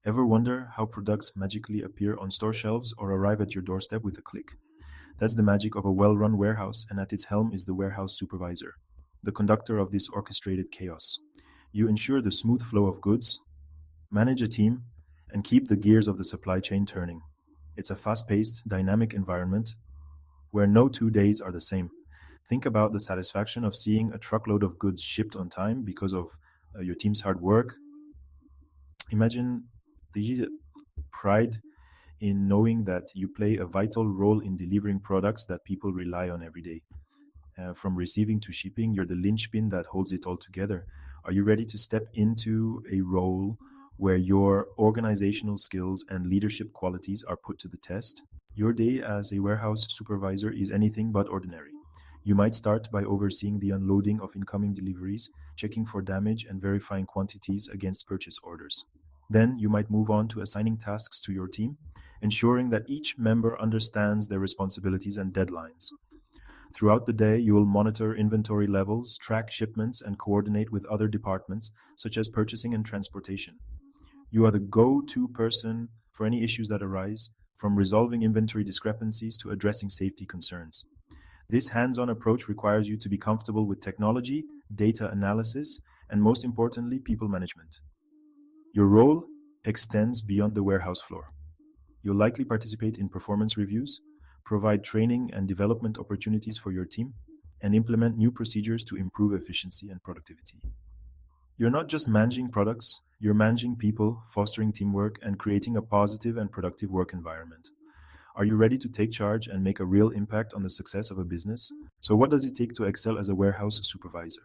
Ever wonder how products magically appear on store shelves or arrive at your doorstep with a click? That's the magic of a well run warehouse, and at its helm is the warehouse supervisor, the conductor of this orchestrated chaos. You ensure the smooth flow of goods, manage a team, and keep the gears of the supply chain turning. It's a fast paced, dynamic environment where no 2 days are the same. Think about the satisfaction of seeing a truckload of goods shipped on time because of your team's hard work. Imagine the pride in knowing that you play a vital role in delivering products that people rely on every day. From receiving to shipping, you're the linchpin that holds it all together. Are you ready to step into a role where your organizational skills and leadership qualities are put to the test? Your day as a warehouse supervisor is anything but ordinary. You might start by overseeing the unloading of incoming deliveries, checking for damage, and verifying quantities against purchase orders. Then you might move on to assigning tasks to your team, ensuring that each member understands their responsibilities and deadlines. Throughout the day, you will monitor inventory levels, track shipments, and coordinate with other departments, such as purchasing and transportation. You are the go to person for any issues that arise, from resolving inventory discrepancies to addressing safety concerns. This hands on approach requires you to be comfortable with technology, data analysis, and most importantly, people management. Your role extends beyond the warehouse floor. You'll likely participate in performance reviews, provide training and development opportunities for your team, and implement new procedures to improve efficiency and productivity. You're not just managing products, you're managing people, fostering teamwork, and creating a positive and productive work environment. Are you ready to take charge and make a real impact on the success of a business? So, what does it take to excel as a warehouse supervisor?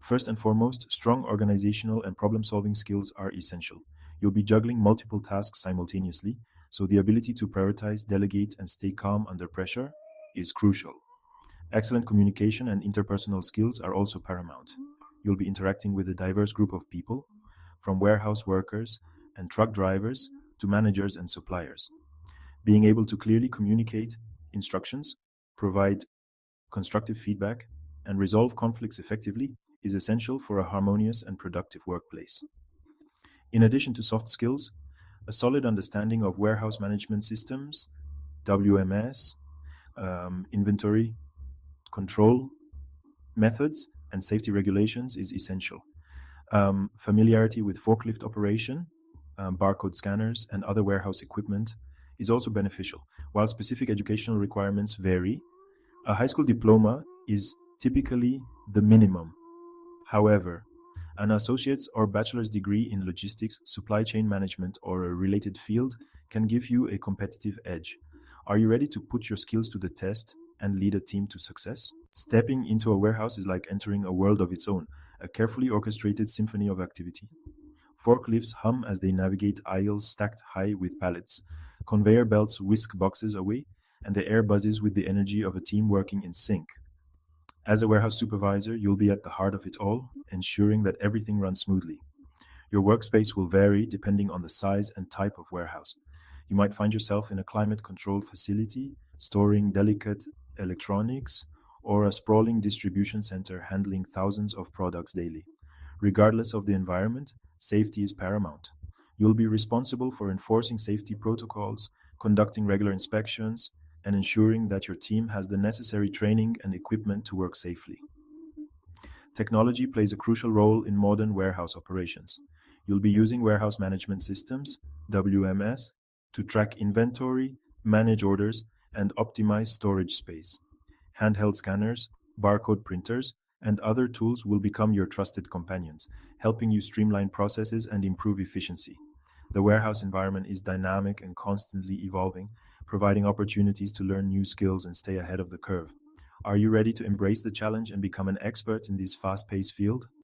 First and foremost, strong organizational and problem solving skills are essential. You'll be juggling multiple tasks simultaneously, so the ability to prioritize, delegate, and stay calm under pressure is crucial. Excellent communication and interpersonal skills are also paramount. You'll be interacting with a diverse group of people, from warehouse workers and truck drivers to managers and suppliers. Being able to clearly communicate instructions, provide constructive feedback, and resolve conflicts effectively is essential for a harmonious and productive workplace. In addition to soft skills, a solid understanding of warehouse management systems, WMS, inventory control methods, and safety regulations is essential. Familiarity with forklift operation, barcode scanners, and other warehouse equipment is also beneficial. While specific educational requirements vary, a high school diploma is typically the minimum. However, an associate's or bachelor's degree in logistics, supply chain management, or a related field can give you a competitive edge. Are you ready to put your skills to the test and lead a team to success? Stepping into a warehouse is like entering a world of its own, a carefully orchestrated symphony of activity. Forklifts hum as they navigate aisles stacked high with pallets. Conveyor belts whisk boxes away, and the air buzzes with the energy of a team working in sync. As a warehouse supervisor, you'll be at the heart of it all, ensuring that everything runs smoothly. Your workspace will vary depending on the size and type of warehouse. You might find yourself in a climate controlled facility, storing delicate electronics, or a sprawling distribution center handling thousands of products daily. Regardless of the environment, safety is paramount. You'll be responsible for enforcing safety protocols, conducting regular inspections, and ensuring that your team has the necessary training and equipment to work safely. Technology plays a crucial role in modern warehouse operations. You'll be using warehouse management systems, WMS, to track inventory, manage orders, and optimize storage space. Handheld scanners, barcode printers, and other tools will become your trusted companions, helping you streamline processes and improve efficiency. The warehouse environment is dynamic and constantly evolving, providing opportunities to learn new skills and stay ahead of the curve. Are you ready to embrace the challenge and become an expert in this fast paced field?